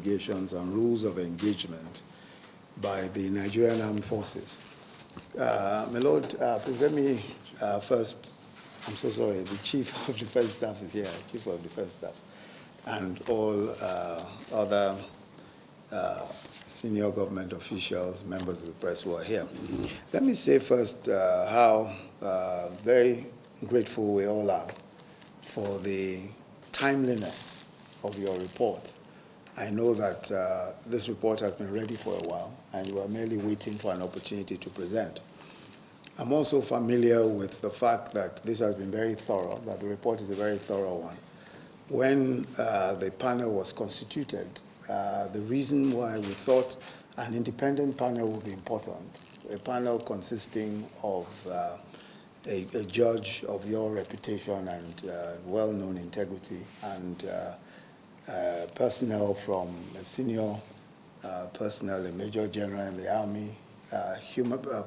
obligations and rules of engagement by the Nigerian Armed Forces. My Lord, please let me first, I'm so sorry, the Chief of Defense Staff is here, Chief of Defense Staff, and all other senior government officials, members of the press who are here. Let me say first how very grateful we all are for the timeliness of your report. I know that this report has been ready for a while, and you are merely waiting for an opportunity to present. I'm also familiar with the fact that this has been very thorough, that the report is a very thorough one. When the panel was constituted, the reason why we thought an independent panel would be important, a panel consisting of a judge of your reputation and well-known integrity, and personnel from senior personnel, a major general in the army,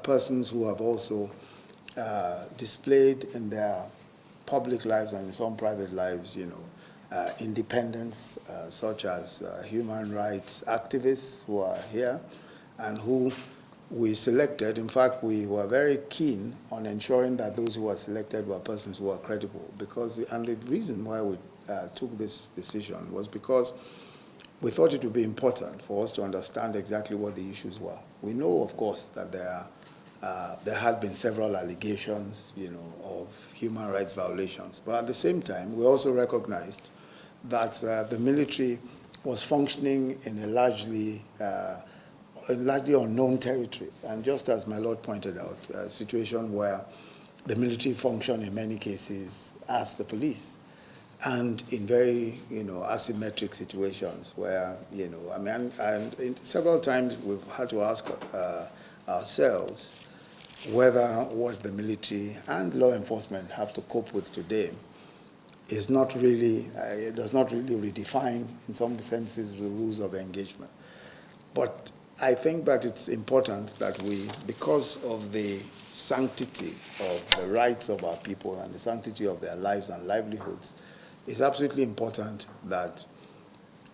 persons who have also displayed in their public lives and in some private lives, independence, such as human rights activists who are here and who we selected. In fact, we were very keen on ensuring that those who were selected were persons who were credible, and the reason why we took this decision was because we thought it would be important for us to understand exactly what the issues were. We know, of course, that there had been several allegations, of human rights violations, but at the same time, we also recognized that the military was functioning in a largely unknown territory, and just as my Lord pointed out, a situation where the military functioned in many cases as the police, and in very, asymmetric situations where, and several times we've had to ask ourselves whether what the military and law enforcement have to cope with today is not really, it does not really redefine, in some senses, the rules of engagement. But I think that it's important that we, because of the sanctity of the rights of our people and the sanctity of their lives and livelihoods, it's absolutely important that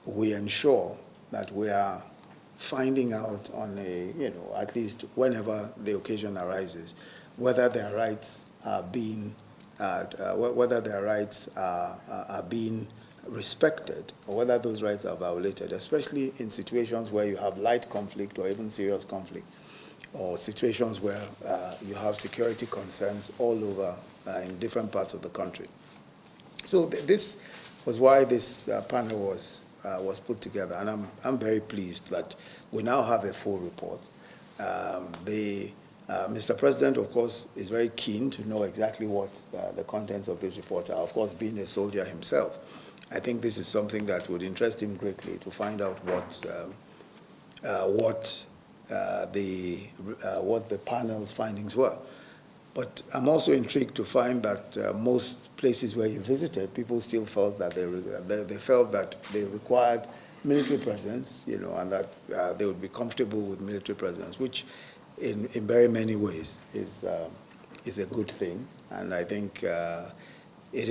we ensure that we are finding out on a, at least whenever the occasion arises, whether their rights are being, being respected, or whether those rights are violated, especially in situations where you have light conflict or even serious conflict, or situations where you have security concerns all over in different parts of the country. So this was why this panel was put together, and I'm very pleased that we now have a full report. Mr. President, of course, is very keen to know exactly what the contents of this report are. Of course, being a soldier himself, I think this is something that would interest him greatly, to find out what the panel's findings were. But I'm also intrigued to find that most places where you visited, people still felt that they felt that they required military presence, and that they would be comfortable with military presence, which in very many ways is a good thing. And I think it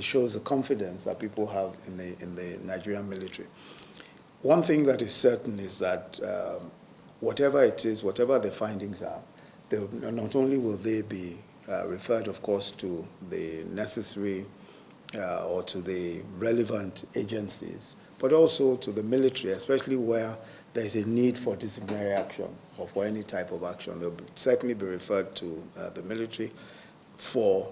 shows the confidence that people have in the Nigerian military. One thing that is certain is that whatever it is, whatever the findings are, not only will they be referred, of course, to the necessary or to the relevant agencies, but also to the military, especially where there is a need for disciplinary action or for any type of action. They'll certainly be referred to the military for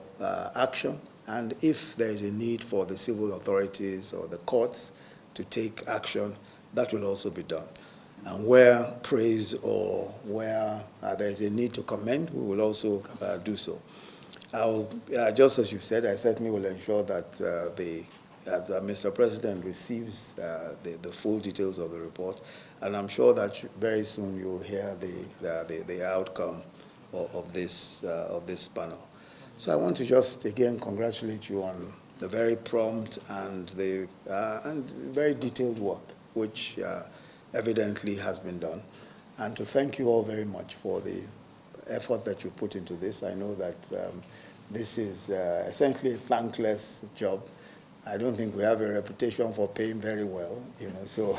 action, and if there is a need for the civil authorities or the courts to take action, that will also be done. And where praise or where there is a need to commend, we will also do so. Just as you said, I certainly will ensure that Mr. President receives the full details of the report, and I'm sure that very soon you will hear the outcome of this panel. So I want to just again congratulate you on the very prompt and very detailed work, which evidently has been done, and to thank you all very much for the effort that you put into this. I know that this is essentially a thankless job, I don't think we have a reputation for paying very well, so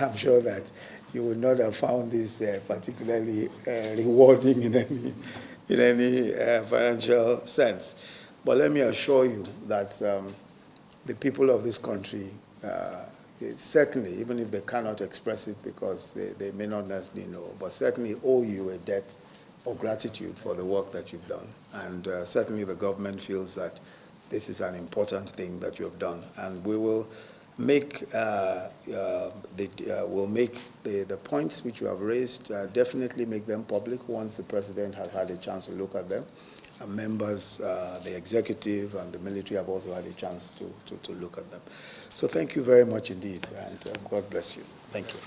I'm sure that you would not have found this particularly rewarding in any financial sense. But let me assure you that the people of this country, certainly, even if they cannot express it because they may not necessarily know, but certainly owe you a debt of gratitude for the work that you've done. And certainly the government feels that this is an important thing that you have done. And we will make, we'll make the points which you have raised, definitely make them public once the president has had a chance to look at them. And members, the executive and the military have also had a chance to look at them. So thank you very much indeed, and God bless you. Thank you.